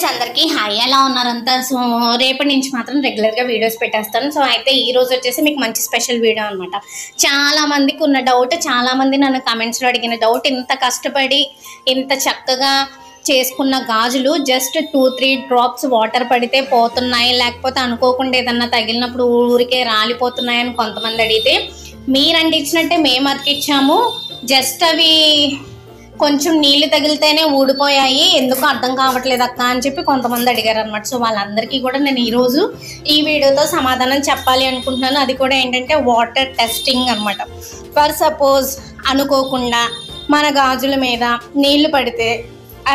అందరికీ హాయ్, ఎలా ఉన్నారంతా? సో రేపటి నుంచి మాత్రం రెగ్యులర్గా వీడియోస్ పెట్టేస్తాను. సో అయితే ఈ రోజు వచ్చేసి మీకు మంచి స్పెషల్ వీడియో అనమాట. చాలా మందికి ఉన్న డౌట్, చాలామంది నన్ను కమెంట్స్లో అడిగిన డౌట్, ఇంత కష్టపడి ఇంత చక్కగా చేసుకున్న గాజులు జస్ట్ 2-3 డ్రాప్స్ వాటర్ పడితే పోతున్నాయి, లేకపోతే అనుకోకుండా ఏదన్నా తగిలినప్పుడు ఊరికే రాలిపోతున్నాయని కొంతమంది అడిగితే, మీరు అంటించినట్టే మేము అతికిచ్చాము, జస్ట్ అవి కొంచెం నీళ్లు తగిలితేనే ఊడిపోయాయి, ఎందుకు అర్థం కావట్లేదు అక్క అని చెప్పి కొంతమంది అడిగారు అనమాట. సో వాళ్ళందరికీ కూడా నేను ఈరోజు ఈ వీడియోతో సమాధానం చెప్పాలి అనుకుంటున్నాను. అది కూడా ఏంటంటే వాటర్ టెస్టింగ్ అనమాట. ఫర్ సపోజ్ అనుకోకుండా మన గాజుల మీద నీళ్లు పడితే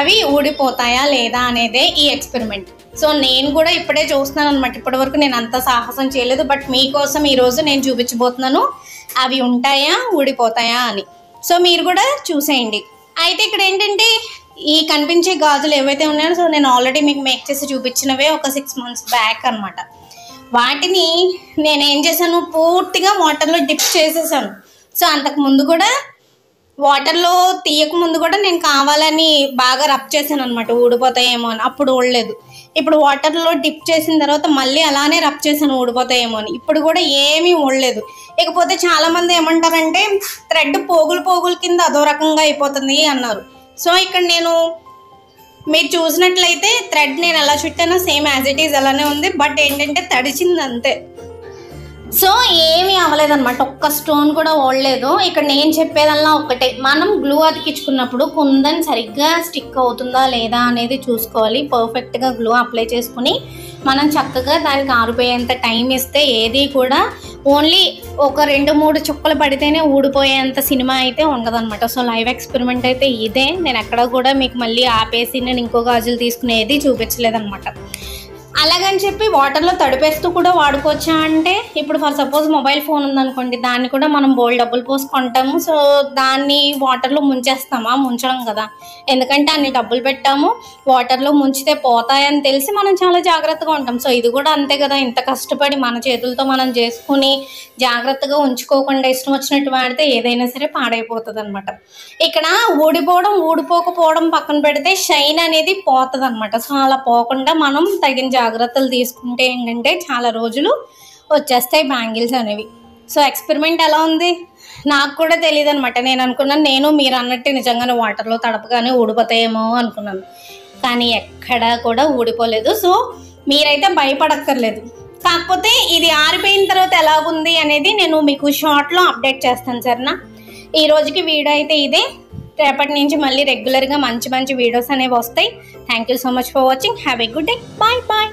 అవి ఊడిపోతాయా లేదా అనేదే ఈ ఎక్స్పెరిమెంట్. సో నేను కూడా ఇప్పుడే చూస్తున్నాను అనమాట. ఇప్పటి వరకు నేను అంత సాహసం చేయలేదు, బట్ మీకోసం ఈరోజు నేను చూపించబోతున్నాను అవి ఉంటాయా ఊడిపోతాయా అని. సో మీరు కూడా చూసేయండి. అయితే ఇక్కడ ఏంటంటే ఈ కనిపించే గాజులు ఏవైతే ఉన్నాయో, సో నేను ఆల్రెడీ మీకు మేక్ చేసి చూపించినవే ఒక 6 months బ్యాక్ అనమాట. వాటిని నేనేం చేశాను, పూర్తిగా వాటర్లో డిప్ చేసేసాను. సో అంతకు ముందు కూడా వాటర్లో తీయక ముందు కూడా నేను కావాలని బాగా రబ్ చేశాను అనమాట, ఊడిపోతాయేమో అని. అప్పుడు ఊడలేదు. ఇప్పుడు వాటర్లో డిప్ చేసిన తర్వాత మళ్ళీ అలానే రబ్ చేశాను ఊడిపోతాయేమో అని. ఇప్పుడు కూడా ఏమీ ఊడలేదు. ఇకపోతే చాలామంది ఏమంటారంటే థ్రెడ్ పోగులు కింద అదో రకంగా అయిపోతుంది అన్నారు. సో ఇక్కడ నేను మీరు చూసినట్లయితే థ్రెడ్ నేను ఎలా చుట్టానో సేమ్ యాజ్ ఇట్ ఈజ్ అలానే ఉంది, బట్ ఏంటంటే తడిచింది అంతే. సో ఏమీ అవ్వలేదన్నమాట, ఒక్క స్టోన్ కూడా ఓడలేదు. ఇక్కడ నేను చెప్పేదల్లా ఒక్కటే, మనం గ్లూ అతికించుకున్నప్పుడు కుందన్ సరిగ్గా స్టిక్ అవుతుందా లేదా అనేది చూసుకోవాలి. పర్ఫెక్ట్గా గ్లూ అప్లై చేసుకుని మనం చక్కగా దానికి ఆరిపోయేంత టైం ఇస్తే ఏది కూడా ఓన్లీ ఒక 2-3 చుక్కలు పడితేనే ఊడిపోయేంత సినిమా అయితే ఉండదన్నమాట. సో లైవ్ ఎక్స్పెరిమెంట్ అయితే ఇదే. నేను ఎక్కడ కూడా మీకు మళ్ళీ ఆపేసి నేను ఇంకో గాజులు తీసుకునేది చూపించలేదన్నమాట. అలాగని చెప్పి వాటర్లో తడిపేస్తూ కూడా వాడుకోవచ్చా అంటే, ఇప్పుడు ఫర్ సపోజ్ మొబైల్ ఫోన్ ఉందనుకోండి, దాన్ని కూడా మనం బోల్డ్ డబ్బులు పోసి కొంటాము. సో దాన్ని వాటర్లో ముంచేస్తామా? ముంచడం కదా, ఎందుకంటే అన్ని డబ్బులు పెట్టాము, వాటర్లో ముంచితే పోతాయని తెలిసి మనం చాలా జాగ్రత్తగా ఉంటాం. సో ఇది కూడా అంతే కదా, ఇంత కష్టపడి మన చేతులతో మనం చేసుకుని జాగ్రత్తగా ఉంచుకోకుండా ఇష్టం వచ్చినట్టు వాడితే ఏదైనా సరే పాడైపోతుంది అనమాట. ఇక్కడ ఊడిపోకపోవడం పక్కన పెడితే షైన్ అనేది పోతుంది అనమాట. సో అలా పోకుండా మనం తగిన జాగ్రత్తలు తీసుకుంటే ఏంటంటే చాలా రోజులు వచ్చేస్తాయి బ్యాంగిల్స్ అనేవి. సో ఎక్స్పెరిమెంట్ ఎలా ఉంది నాకు కూడా తెలియదు అనమాట. నేను అనుకున్నాను, నేను మీరు అన్నట్టు నిజంగానే వాటర్లో తడపగానే ఊడిపోతాయేమో అనుకున్నాను, కానీ ఎక్కడా కూడా ఊడిపోలేదు. సో మీరైతే భయపడక్కర్లేదు. కాకపోతే ఇది ఆరిపోయిన తర్వాత ఎలాగుంది అనేది నేను మీకు షార్ట్లో అప్డేట్ చేస్తాను సరేనా. ఈ రోజుకి వీడియో అయితే ఇదే. రేపటి నుంచి మళ్ళీ రెగ్యులర్గా మంచి వీడియోస్ అనేవి వస్తాయి. Thank you so much for watching. Have a good day. Bye.